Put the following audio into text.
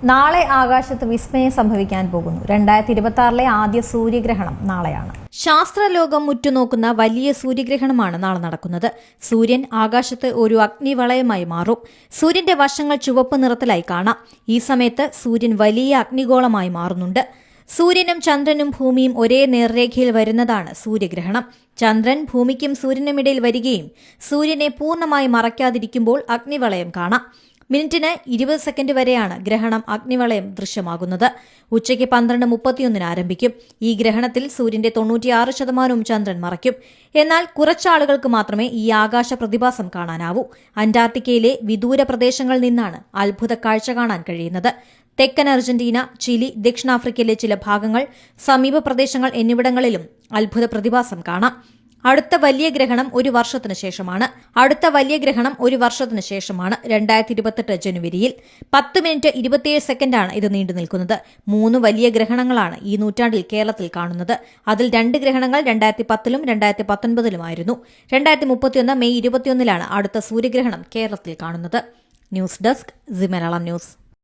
നാളെ ആകാശത്ത് വിസ്മയം സംഭവിക്കാൻ പോകുന്നു. 2026 ആദ്യ സൂര്യഗ്രഹണം നാളെയാണ്. ശാസ്ത്രലോകം ഉറ്റുനോക്കുന്ന വലിയ സൂര്യഗ്രഹണമാണ് നാളെ നടക്കുന്നത്. സൂര്യൻ ആകാശത്ത് ഒരു അഗ്നിവളയമായി മാറും. സൂര്യന്റെ വശങ്ങൾ ചുവപ്പ് നിറത്തിലായി കാണാം. ഈ സമയത്ത് സൂര്യൻ വലിയ അഗ്നിഗോളമായി മാറുന്നുണ്ട്. സൂര്യനും ചന്ദ്രനും ഭൂമിയും ഒരേ നേർരേഖയിൽ വരുന്നതാണ് സൂര്യഗ്രഹണം. ചന്ദ്രൻ ഭൂമിക്കും സൂര്യനുമിടയിൽ വരികയും സൂര്യനെ പൂർണ്ണമായി മറയ്ക്കാതിരിക്കുമ്പോൾ അഗ്നിവളയം കാണാം. മിനിറ്റിന് 20 സെക്കൻഡ് വരെയാണ് ഗ്രഹണം അഗ്നിവളയം ദൃശ്യമാകുന്നത്. ഉച്ചയ്ക്ക് 12:31 ആരംഭിക്കും. ഈ ഗ്രഹണത്തിൽ സൂര്യന്റെ 96% ചന്ദ്രൻ മറയ്ക്കും. എന്നാൽ കുറച്ചാളുകൾക്ക് മാത്രമേ ഈ ആകാശ പ്രതിഭാസം കാണാനാവൂ. അന്റാർട്ടിക്കയിലെ വിദൂര പ്രദേശങ്ങളിൽ നിന്നാണ് അത്ഭുത കാഴ്ച കാണാൻ കഴിയുന്നത്. തെക്കൻ അർജന്റീന, ചിലി, ദക്ഷിണാഫ്രിക്കയിലെ ചില ഭാഗങ്ങൾ, സമീപ പ്രദേശങ്ങൾ എന്നിവിടങ്ങളിലും അത്ഭുത പ്രതിഭാസം കാണാം. അടുത്ത വലിയ ഗ്രഹണം ഒരു വർഷത്തിന് ശേഷമാണ്. 2028 ജനുവരിയിൽ 10 മിനിറ്റ് 27 സെക്കൻഡാണ് ഇത് നീണ്ടു നിൽക്കുന്നത്. 3 വലിയ ഗ്രഹണങ്ങളാണ് ഈ നൂറ്റാണ്ടിൽ കേരളത്തിൽ കാണുന്നത്. അതിൽ 2 ഗ്രഹണങ്ങൾ 2010-ലും 2019-ലുമായിരുന്നു. 2031 മെയ് 21 അടുത്ത സൂര്യഗ്രഹണം കേരളത്തിൽ കാണുന്നത്. News desk, C Malayalam news.